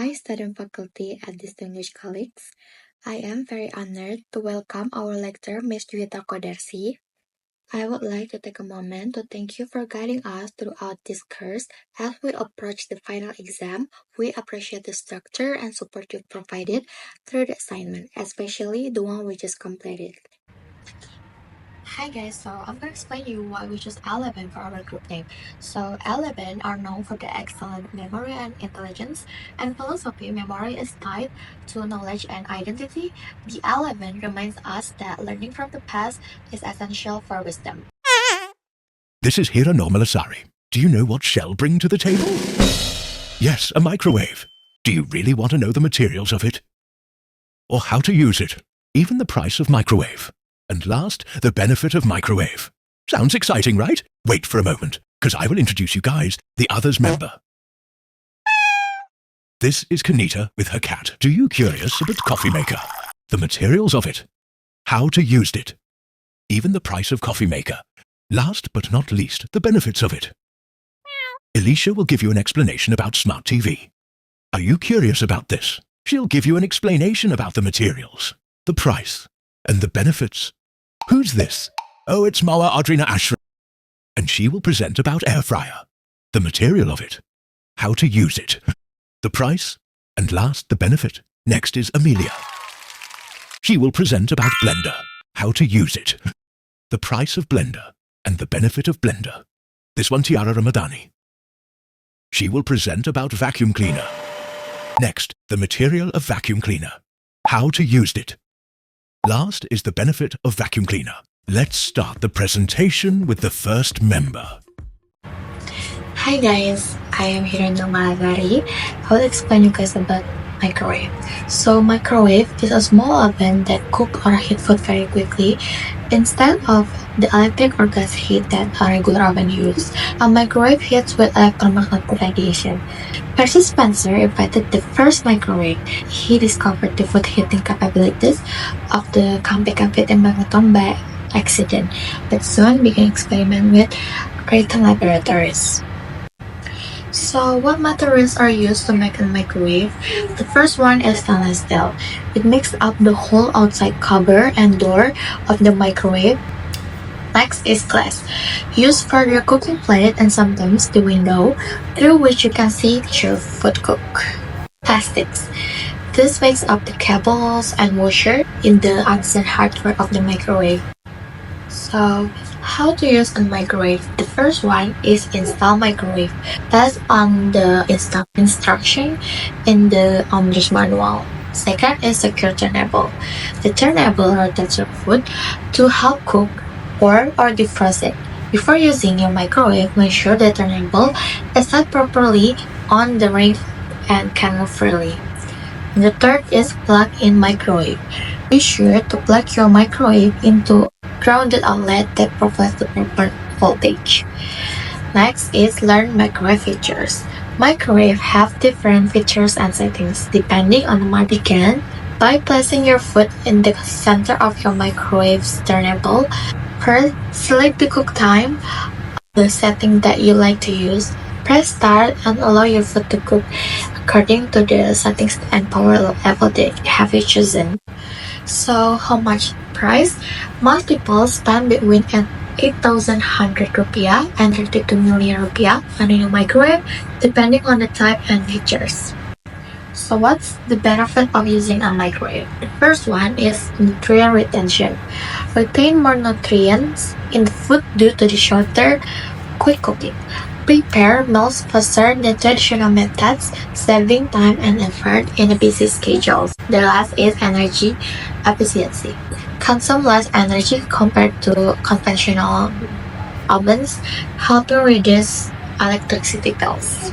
Hi, student faculty and distinguished colleagues. I am very honored to welcome our lecturer, Ms. Juwita Kodarsi. I would like to take a moment to thank you for guiding us throughout this course. As we approach the final exam, we appreciate the structure and support you provided through the assignment, especially the one we just completed. Hi guys, so I'm going to explain you why we chose Eleven for our group name. So Eleven are known for their excellent memory and intelligence, and philosophy memory is tied to knowledge and identity. The Eleven reminds us that learning from the past is essential for wisdom. This is Hira Normalasari. Do you know what Shell bring to the table? Yes, a microwave. Do you really want to know the materials of it? Or how to use it? Even the price of microwave. And last, the benefit of microwave. Sounds exciting, right? Wait for a moment, because I will introduce you guys, the others member. This is Kanita with her cat. Do you curious about coffee maker? The materials of it. How to use it. Even the price of coffee maker. Last but not least, the benefits of it. Alicia will give you an explanation about smart TV. Are you curious about this? She'll give you an explanation about the materials, the price, and the benefits. Who's this? Oh, it's Mawa Audrina Ashram. And she will present about air fryer, the material of it, how to use it, the price, and last, the benefit. Next is Amelia. She will present about blender, how to use it, the price of blender, and the benefit of blender. This one, Tiara Ramadani. She will present about vacuum cleaner. Next, the material of vacuum cleaner, how to use it. Last is the benefit of vacuum cleaner. Let's start the presentation with the first member. Hi guys, I am Hirano Malagari. I will explain you guys about microwave. So microwave is a small oven that cook or heat food very quickly. Instead of the electric or gas heat that a regular oven uses, a microwave heats with electromagnetic radiation. Percy Spencer invented the first microwave. He discovered the food heating capabilities of the Campi-Campite magneton by accident, but soon began experiment with Creighton laboratories. So what materials are used to make a microwave? The first one is stainless steel. It makes up the whole outside cover and door of the microwave. Next is glass, used for your cooking plate and sometimes the window through which you can see your food cook. Plastics. This makes up the cables and washer in the outside hardware of the microwave. So, how to use a microwave? The first one is install microwave. That's on the install instruction in the owner's manual. Second is secure turntable. The turntable rotates your food to help cook, warm, or defrost it. Before using your microwave, make sure the turntable is set properly on the ring and can move freely. The third is plug-in microwave. Be sure to plug your microwave into grounded outlet that provides the proper voltage. Next is learn microwave features. Microwave have different features and settings depending on the market. By placing your foot in the center of your microwave's turntable, first select the cook time, the setting that you like to use. Press start and allow your food to cook according to the settings and power level that you have chosen. So how much price? Most people spend between 8,100 rupiah and 32 million rupiah on a new microwave depending on the type and features. So what's the benefit of using a microwave? The first one is nutrient retention. Retain more nutrients in the food due to the shorter, quick cooking. Prepare meals faster than traditional methods, saving time and effort in a busy schedule. The last is energy efficiency. Consume less energy compared to conventional ovens, helping reduce electricity bills.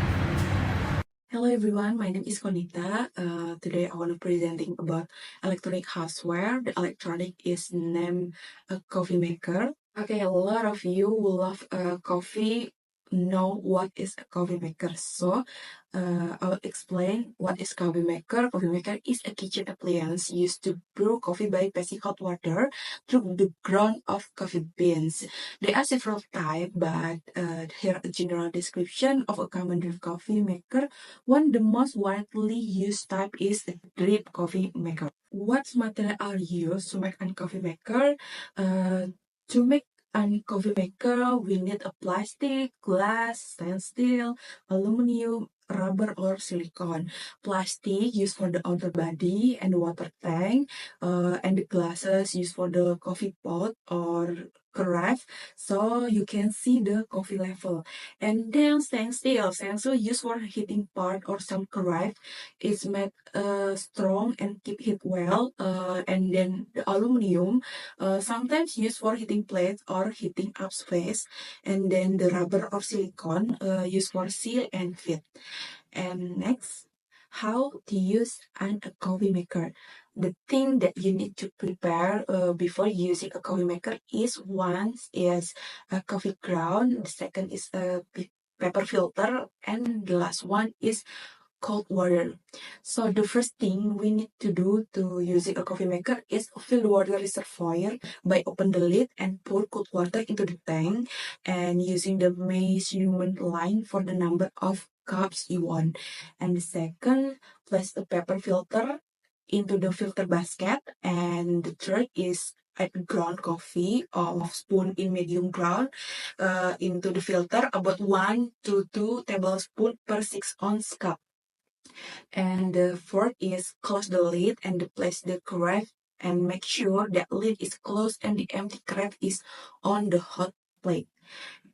Hello everyone, my name is Konita. Today I want to presenting about electronic houseware. The electronic is named a coffee maker. Okay, a lot of you will love coffee know what is a coffee maker. So I'll explain what is coffee maker. Coffee maker is a kitchen appliance used to brew coffee by passing hot water through the ground of coffee beans. There are several types, but here a general description of a common drip coffee maker. One the most widely used type is a drip coffee maker. What material are used to make a coffee maker? To make a coffee maker, we need a plastic, glass, stainless steel, aluminum, rubber, or silicone. Plastic used for the outer body and the water tank, and the glasses used for the coffee pot or carafe, so you can see the coffee level. And then stainless steel used for heating part or some carafe is made strong and keep heat well. And then the aluminum sometimes used for heating plates or heating up space, and then the rubber or silicone used for seal and fit. And next, how to use a coffee maker. The thing that you need to prepare before using a coffee maker is one is a coffee ground, the second is a paper filter, and the last one is cold water. So the first thing we need to do to using a coffee maker is fill the water reservoir by open the lid and pour cold water into the tank and using the measurement line for the number of cups you want. And the second, place the paper filter into the filter basket. And the third is add ground coffee of spoon in medium ground into the filter about 1 to 2 tablespoons per 6 ounce cup. And the fourth is close the lid and place the carafe and make sure that lid is closed and the empty carafe is on the hot plate.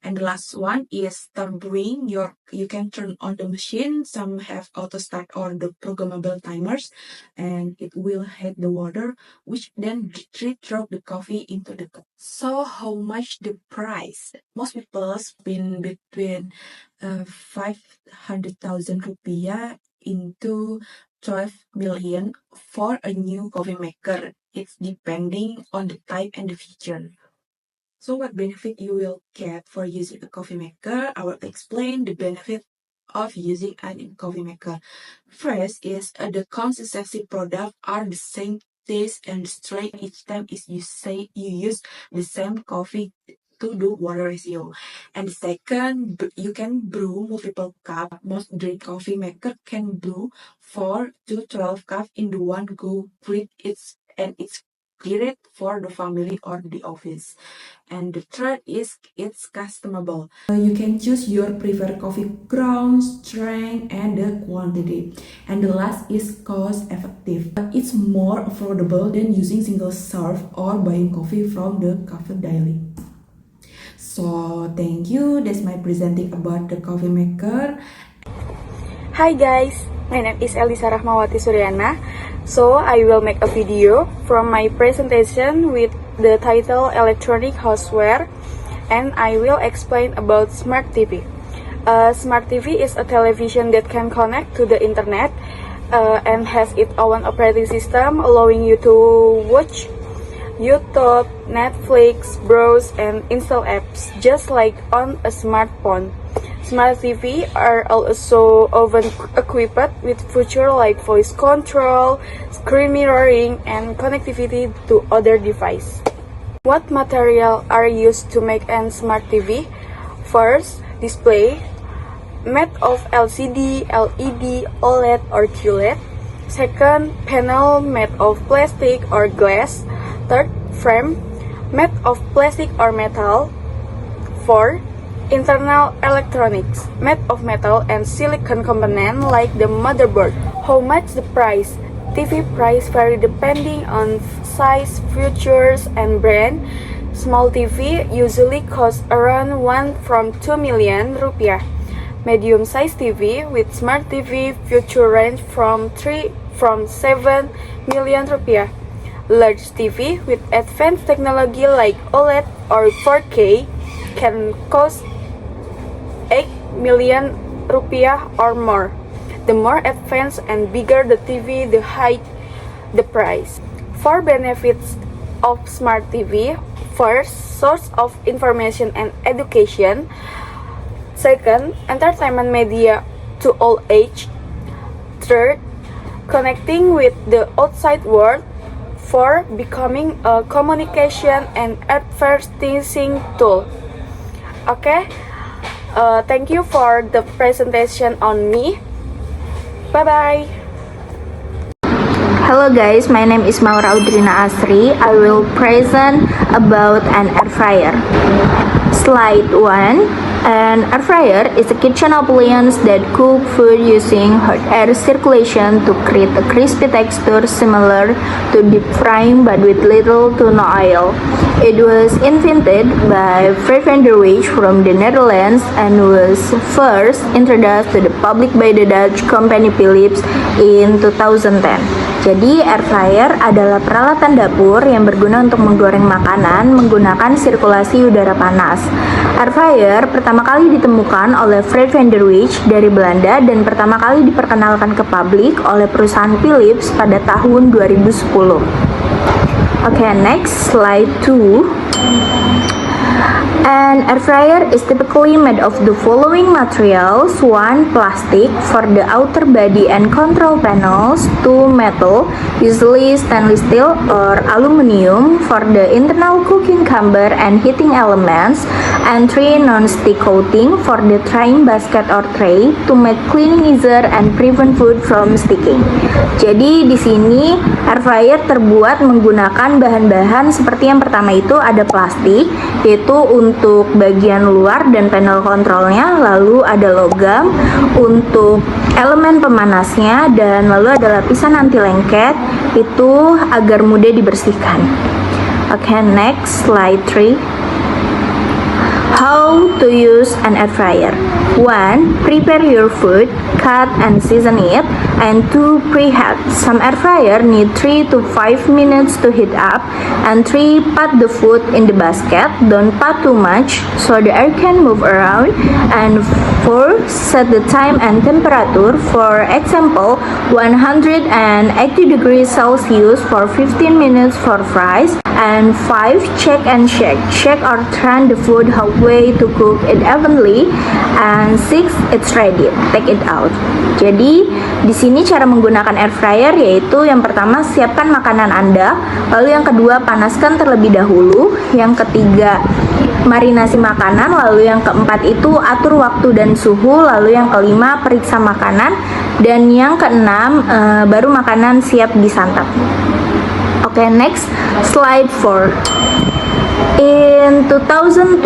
And the last one is start brewing. You can turn on the machine. Some have auto start or the programmable timers, and it will heat the water, which then drop the coffee into the cup. So how much the price? Most people spend between 500,000 rupiah into 12 million for a new coffee maker. It's depending on the type and the feature. So what benefit you will get for using a coffee maker? I will explain the benefit of using a coffee maker. First is the consistency product are the same taste and strength each time is you use the same coffee to do water ratio. And second, you can brew multiple cup. Most drink coffee maker can brew 4 to 12 cups in the one go with it's great for the family or the office. And the third is it's customable. You can choose your preferred coffee ground, strength, and the quantity. And the last is cost effective. It's more affordable than using single serve or buying coffee from the cafe daily. So thank you. That's my presenting about the coffee maker. Hi guys, my name is Elisa Rahmawati Suryana. So I will make a video from my presentation with the title Electronic Houseware, and I will explain about Smart TV. Smart TV is a television that can connect to the internet and has its own operating system, allowing you to watch YouTube, Netflix, browse, and install apps just like on a smartphone. Smart TV are also often equipped with features like voice control, screen mirroring, and connectivity to other devices. What material are used to make a smart TV? First, display, made of LCD, LED, OLED, or QLED. Second, panel made of plastic or glass. Third, frame, made of plastic or metal. Fourth, internal electronics, made of metal and silicon component like the motherboard. How much the price? TV price vary depending on size, features, and brand. Small TV usually cost around 1 from 2 million rupiah. Medium-sized TV with smart TV feature range from 7 million rupiah. Large TV with advanced technology like OLED or 4K can cost 8 million rupiah or more. The more advanced and bigger the TV, the higher the price. For benefits of smart TV, first, source of information and education. Second, entertainment media to all age. Third, connecting with the outside world. Four, becoming a communication and advertising tool. Okay, thank you for the presentation on me. Bye-bye. Hello guys, my name is Maura Audrina Asri. I will present about an air fryer. Slide 1. An air fryer is a kitchen appliance that cook food using hot air circulation to create a crispy texture similar to deep frying but with little to no oil. It was invented by Fred van der Weijs from the Netherlands and was first introduced to the public by the Dutch company Philips in 2010. Jadi air fryer adalah peralatan dapur yang berguna untuk menggoreng makanan menggunakan sirkulasi udara panas. Air fryer pertama kali ditemukan oleh Fred van der Weijs dari Belanda dan pertama kali diperkenalkan ke publik oleh perusahaan Philips pada tahun 2010. Okay, next, slide 2. An air fryer is typically made of the following materials: 1. Plastic for the outer body and control panels, 2. Metal, usually stainless steel or aluminum for the internal cooking chamber and heating elements, and 3. Non-stick coating for the frying basket or tray to make cleaning easier and prevent food from sticking. Jadi di sini air fryer terbuat menggunakan bahan-bahan seperti yang pertama itu ada plastik, yaitu untuk bagian luar dan panel kontrolnya, lalu ada logam untuk elemen pemanasnya, dan lalu ada lapisan anti lengket itu agar mudah dibersihkan. Okay, next, slide 3. How to use an air fryer. 1. Prepare your food, cut and season it, and 2. Preheat. Some air fryer need 3 to 5 minutes to heat up, and 3. Put the food in the basket, don't put too much so the air can move around, and 4. Set the time and temperature, for example 180 degrees Celsius for 15 minutes for fries, and 5. Check and shake or turn the food halfway to cook it evenly, and 6. It's ready, take it out. Jadi di sini cara menggunakan air fryer yaitu yang pertama siapkan makanan Anda, lalu yang kedua panaskan terlebih dahulu, yang ketiga marinasi makanan, lalu yang keempat itu atur waktu dan suhu, lalu yang kelima periksa makanan, dan yang keenam baru makanan siap disantap. Okay, next, slide 4. In 2025,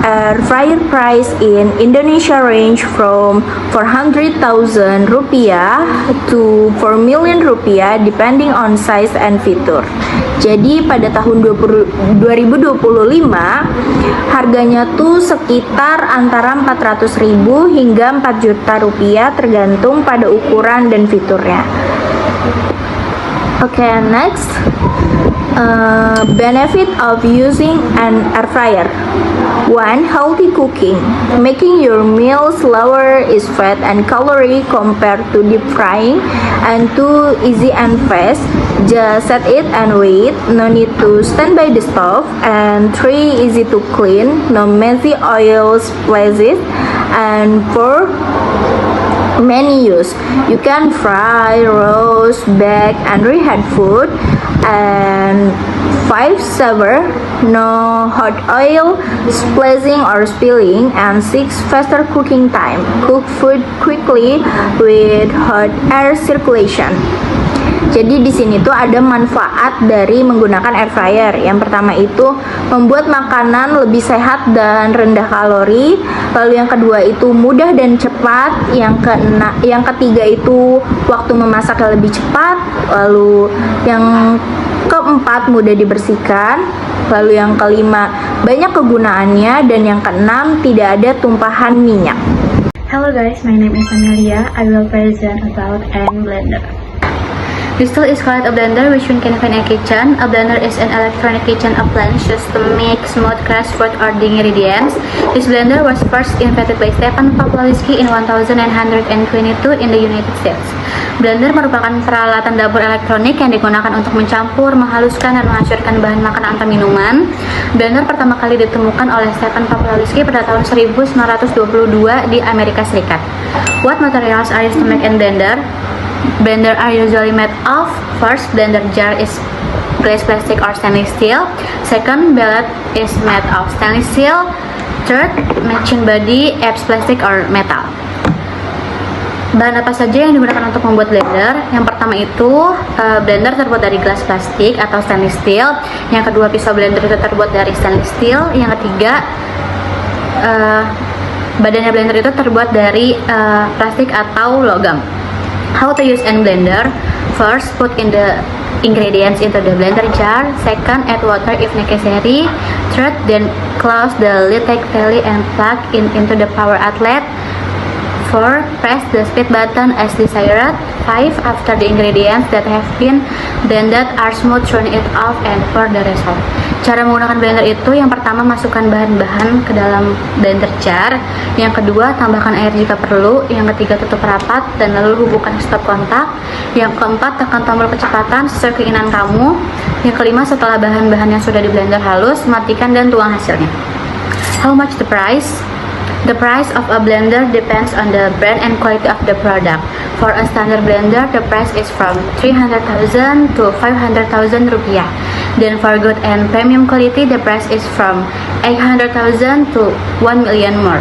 air fryer price in Indonesia range from 400,000 rupiah to 4 million rupiah depending on size and feature. Jadi pada tahun 2025 harganya tuh sekitar antara 400.000 hingga 4 juta rupiah tergantung pada ukuran dan fiturnya. Okay, next. Benefit of using an air fryer. 1. Healthy cooking. Making your meals lower is fat and calorie compared to deep frying, and 2. Easy and fast. Just set it and wait. No need to stand by the stove. And 3. Easy to clean. No messy oil splashes. And 4. Many use. You can fry, roast, bake, and reheat food. And 5. Saver, no hot oil splashing or spilling. And 6. Faster cooking time. Cook food quickly with hot air circulation. Jadi di sini tuh ada manfaat dari menggunakan air fryer. Yang pertama itu membuat makanan lebih sehat dan rendah kalori. Lalu yang kedua itu mudah dan cepat. Yang ketiga itu waktu memasaknya lebih cepat. Lalu yang keempat mudah dibersihkan. Lalu yang kelima banyak kegunaannya, dan yang keenam tidak ada tumpahan minyak. Hello guys, my name is Amelia. I will present about hand blender. This tool is called a blender, which one can find in a kitchen. A blender is an electronic kitchen appliance used to make smooth, crush fruit or the ingredients. This blender was first invented by Stefan Pawlowski in 1922 in the United States. Blender merupakan peralatan dapur elektronik yang digunakan untuk mencampur, menghaluskan, dan menghancurkan bahan makanan atau minuman. Blender pertama kali ditemukan oleh Stefan Pawlowski pada tahun 1922 di Amerika Serikat. What materials are used to make a blender? Blender are usually made of: first, blender jar is glass, plastic, or stainless steel. Second, billet is made of stainless steel. Third, machine body, apps, plastic, or metal. Bahan apa saja yang digunakan untuk membuat blender? Yang pertama itu blender terbuat dari gelas plastik atau stainless steel. Yang kedua, pisau blender itu terbuat dari stainless steel. Yang ketiga, badannya blender itu terbuat dari plastik atau logam. How to use a blender? First, put in the ingredients into the blender jar. Second, add water if necessary. Third, then close the lid tightly and plug into the power outlet. 4. Press the speed button as desired. 5. After the ingredients that have been blended are smooth, turn it off and pour the result. Cara menggunakan blender itu, yang pertama, masukkan bahan-bahan ke dalam blender jar. Yang kedua, tambahkan air jika perlu. Yang ketiga, tutup rapat dan lalu hubungkan stop kontak. Yang keempat, tekan tombol kecepatan sesuai keinginan kamu. Yang kelima, setelah bahan-bahan yang sudah di blender halus, matikan dan tuang hasilnya. How much the price? The price of a blender depends on the brand and quality of the product. For a standard blender, the price is from 300,000 to 500,000 rupiah. Then for good and premium quality, the price is from 800,000 to 1 million more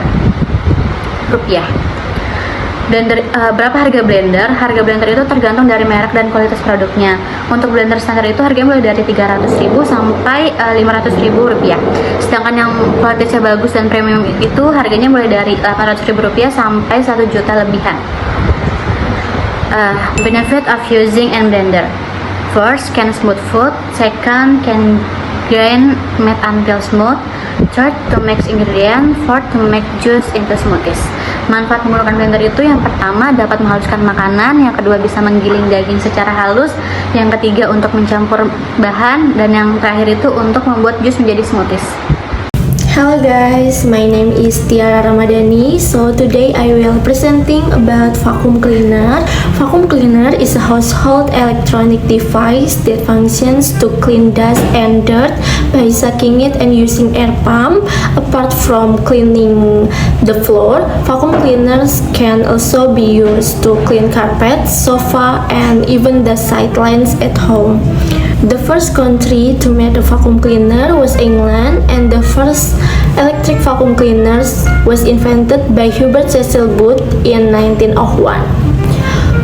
rupiah. Blender, berapa harga blender? Harga blender itu tergantung dari merek dan kualitas produknya. Untuk blender standar itu harganya mulai dari 300.000 sampai 500.000 rupiah. Sedangkan yang kualitasnya bagus dan premium itu harganya mulai dari 800.000 rupiah sampai 1 juta lebihan. Benefit of using a blender: first, can smooth food. Second, can grind meat until smooth. Third, to mix ingredient. Fourth, to make juice into smoothies. Manfaat menggunakan blender itu, yang pertama, dapat menghaluskan makanan. Yang kedua, bisa menggiling daging secara halus. Yang ketiga, untuk mencampur bahan. Dan yang terakhir itu untuk membuat jus menjadi smoothies. Hello guys, my name is Tiara Ramadhani. So today I will presenting about vacuum cleaner. Vacuum cleaner is a household electronic device that functions to clean dust and dirt by sucking it and using air pump. Apart from cleaning the floor, vacuum cleaners can also be used to clean carpets, sofa, and even the sidelines at home. The first country to make a vacuum cleaner was England, and the first electric vacuum cleaners was invented by Hubert Cecil Booth in 1901.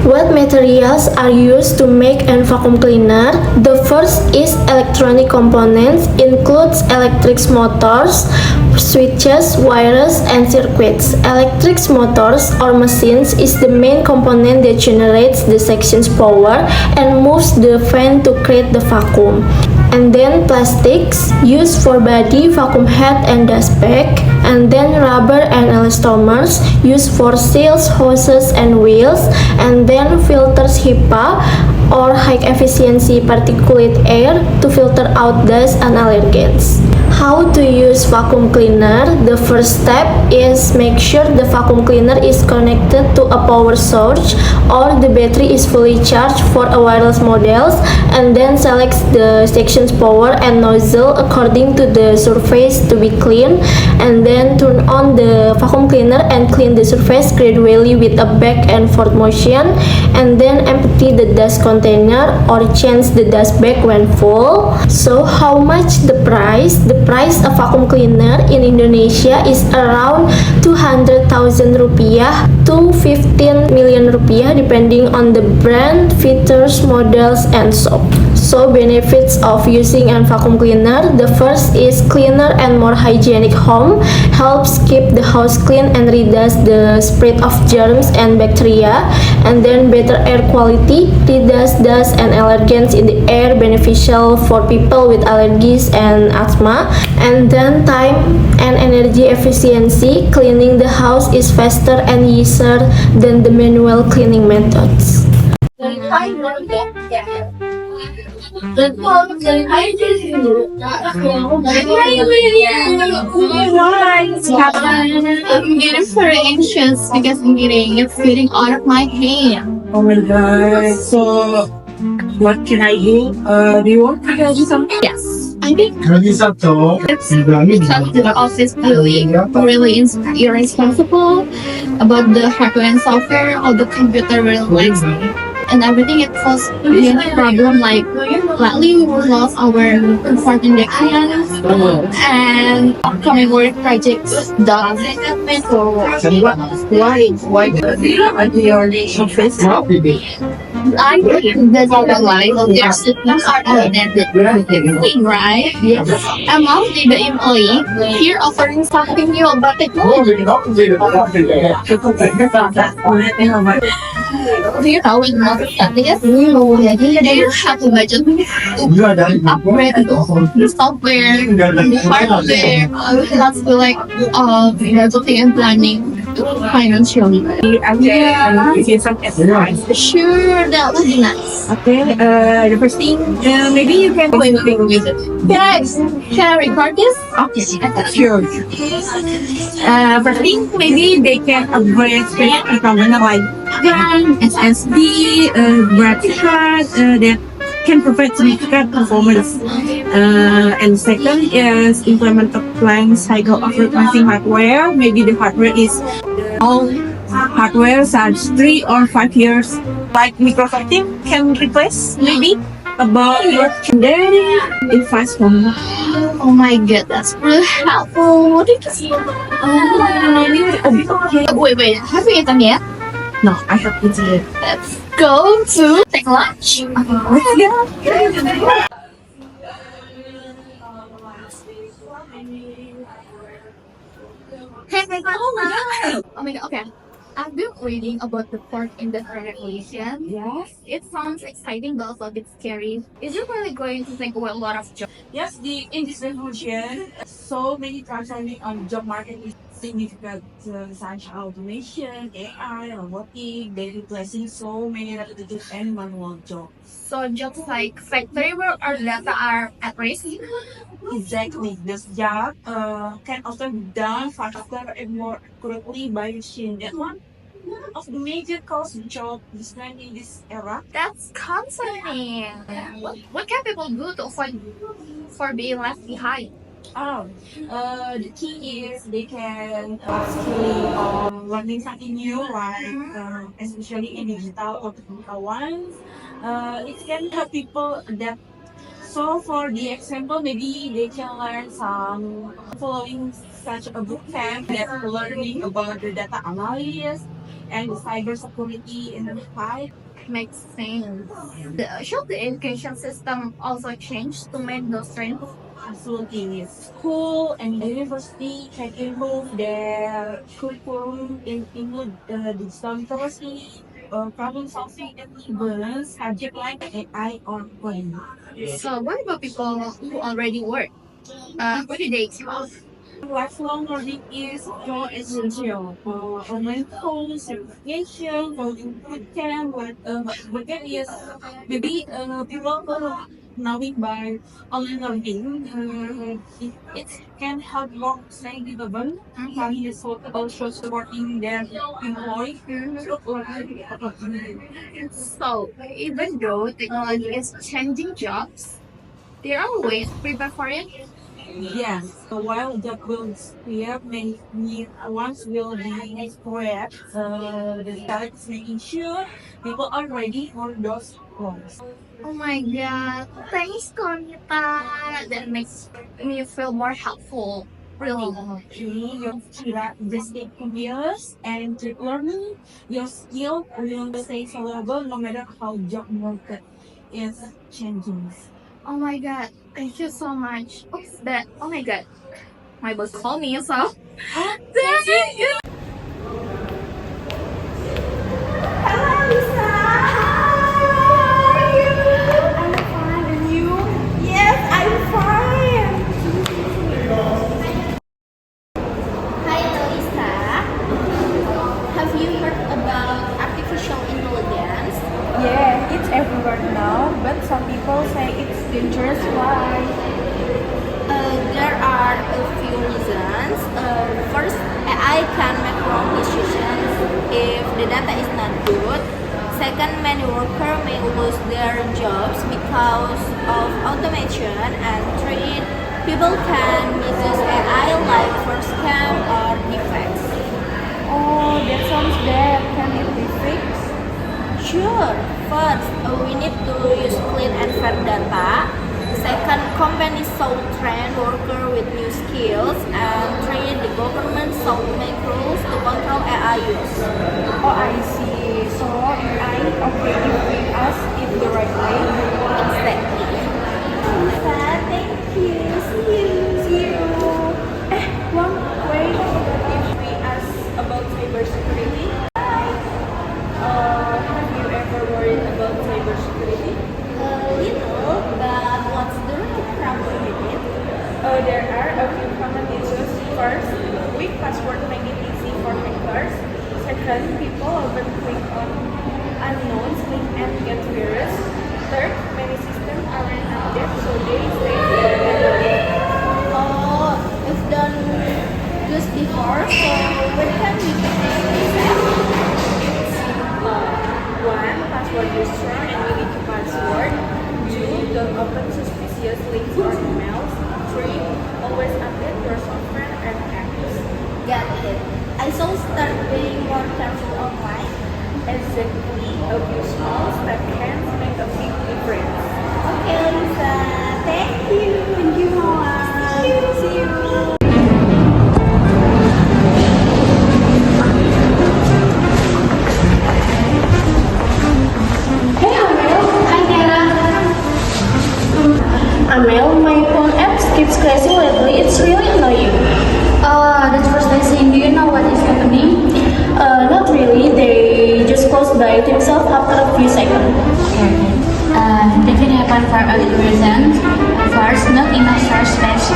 What materials are used to make a vacuum cleaner? The first is electronic components, includes electric motors, switches, wires, and circuits. Electric motors or machines is the main component that generates the section's power and moves the fan to create the vacuum. And then plastics used for body, vacuum head, and dust bag. And then rubber and elastomers used for seals, hoses, and wheels. And then filters HEPA or high efficiency particulate air to filter out dust and allergens. How to use vacuum cleaner? The first step is make sure the vacuum cleaner is connected to a power source or the battery is fully charged for a wireless models, and then select the section's power and nozzle according to the surface to be cleaned, and then turn on the vacuum cleaner and clean the surface gradually with a back and forth motion, and then empty the dust container or change the dust bag when full. So how much the price? The price of vacuum cleaner in Indonesia is around 200,000 rupiah to 15 million rupiah depending on the brand, features, models, and so. So benefits of using a vacuum cleaner: the first is cleaner and more hygienic home, helps keep the house clean and reduce the spread of germs and bacteria, and then better air quality, reduce dust and allergens in the air, beneficial for people with allergies and asthma, and then time and energy efficiency, cleaning the house is faster and easier than the manual cleaning methods. The I'm getting very anxious because I'm getting it's getting out of my hand. Oh my god. So, what can I do? Do you want me to do something? Yes, I think it's because the office really irresponsible about the hardware and software of the computer really and everything. It caused really problem like lately we lost our important documents and upcoming work projects done. So Why? At your office? I think that's all the life of their systems are thing, right? I'm mostly the employee here offering something new about technology. Do you know when most studies, you have to budget to upgrade the software, the hardware, that's the like budgeting and planning financially. Give you some advice. Sure, that would be nice. Okay, the first thing, maybe you can play with it. Guys, can I record this? Okay, sure. First thing, maybe they can upgrade screen component like RAM, SSD, graphics card that can provide significant performance. And second is implement a planned cycle of replacing hardware. Maybe the hardware is all hardware such 3 or 5 years. Like Microsoft Teams can replace maybe about your then in fast form. Oh my god, that's really helpful. What did you see? Wait, have you eaten yet? No, I have to do it. Let's go to take lunch. Let's go. Oh my god, okay. I've been reading about the fourth industrial revolution. Yes. It sounds exciting but also a bit scary. Is it really going to take away a lot of jobs? Yes, in this revolution, so many transforming on job market is significant, such as automation, AI, robotic, they replacing so many repetitive and manual jobs. So jobs like factory work or data are at risk. Exactly, this job can often be done faster and more accurately by machine. That one of the major cause job displacement in this era. That's concerning. What can people do to avoid for being left behind? Oh, the key is they can skilling on learning something new, like especially in digital or technical ones. It can help people adapt. So for the example, maybe they can learn some following such a boot camp that learning about the data analysis and cyber security in the fight. Makes sense. Should the education system also change to meet those trends? Absolutely. School and university can improve their curriculum include digital literacy, problem solving, and even subject like AI or coding. So what about people who already work? What do they expect? Lifelong learning is so essential. Online course, certification, coding bootcamp, what is maybe people knowing by online learning, it can help long staying relevant. Having is also supporting their employee through learning opportunities. So even though technology is changing jobs, there are ways to prepare for it. Yes, so while job will disappear, many new ones will be spread. The challenge is making sure people are ready for those roles. Oh my god, thanks Konita. That makes me feel more helpful. Really. Okay, your kira just take years and keep learning. Your skill will stay valuable no matter how job market is changing. Oh my god, thank you so much. Oops, that. Oh my god, my boss called me so. Thank you. Hi Elisa, have you heard about artificial intelligence? Yeah, the data is not good. Second, many workers may lose their jobs because of automation. And three, people can misuse AI like for scam or defects. Oh, that sounds bad. Can it be fixed? Sure. First, we need to use clean and fair data. Second, companies should train workers with new skills. And three, the government should make rules to control AI use. Oh, I see. So AI okay if we ask it the right way. Exactly. Lisa, thank you. See you. One way if we ask about cybersecurity. Have you ever worried about cybersecurity? Little, but what's the real problem with it? There are a few common issues. First, weak password make it easy for hackers. Second, people often click on unknown links and get virus. Third, many systems aren't updated, so they stay vulnerable. Oh, it's done just before, so when can we get this? One, password is strong and unique password. Two, don't open suspicious links or emails. Three, always update your software and apps. Got it. I shall start being more careful online. Exactly, a few small steps can make a big difference. Okay, Lisa. Thank you. Thank you, Mama. See you. Amel, my phone apps keeps crashing lately. It's really annoying. That's frustrating. Do you know what is happening? Not really. They just close by themselves after a few seconds. That can happen for a good reason. First, not enough storage space.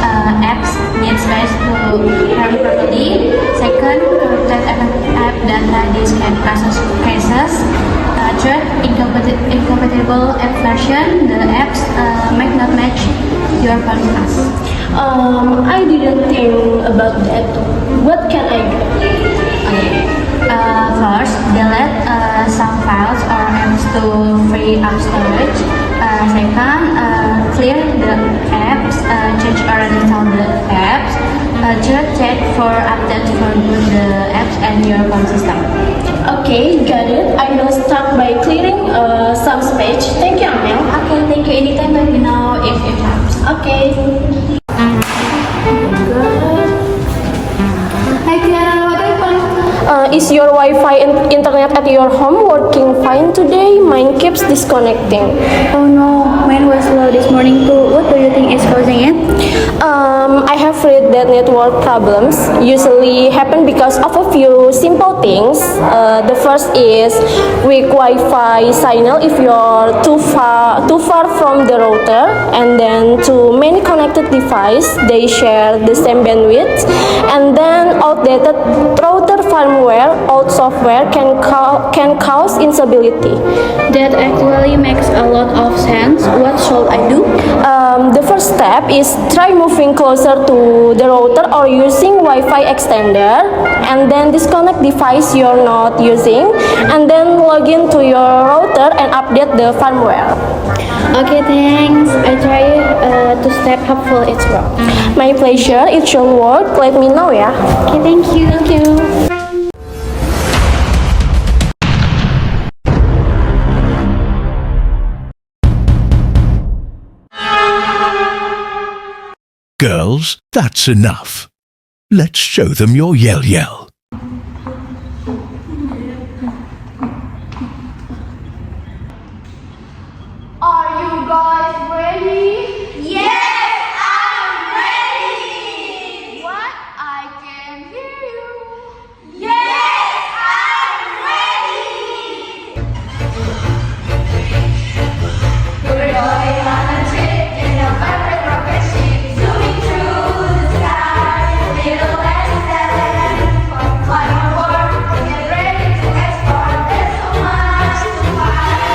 Apps need space to run properly. Second, corrupted app data disk and cases. Third, incompatible app version. The apps might not match your phone class. I didn't think about that. What can I do? First, delete some files or apps to free up storage. Second, clear the apps, change or install the apps. Third, check for updates for both the apps and your phone system. Okay, got it. I will start by clearing some space. Thank you, Amel. Okay, thank you. Anytime let me know if it helps. Okay. Hi Tiara, what happened? Is your Wi-Fi and internet at your home working fine today? Mine keeps disconnecting. Oh no, mine was slow this morning too. What do you think is causing it? I have read that network problems usually happen because of a few simple things. The first is weak Wi-Fi signal if you're too far from the router, and then too many connected devices, they share the same bandwidth, and then outdated router firmware, old software can cause instability. That actually makes a lot of sense. What should I do? The first step is try moving closer to the router or using Wi-Fi extender, and then disconnect device you're not using, and then log in to your router and update the firmware. Okay, thanks. I try to step hopeful it's work. My pleasure. It should work. Let me know ya. Okay, thank you. Thank you. Girls, that's enough. Let's show them your yell. Are you guys ready? Yes, I'm ready. What? I can hear you. Yes, I'm ready. We're going on a trip in a perfect rocket ship, zooming through the sky. Little Einstein, flying aboard, get ready to explore. There's so much to find.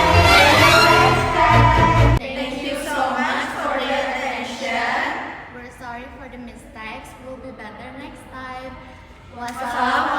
Thank you so much for your attention. We're sorry for the mistakes. We'll be better next time. What's up?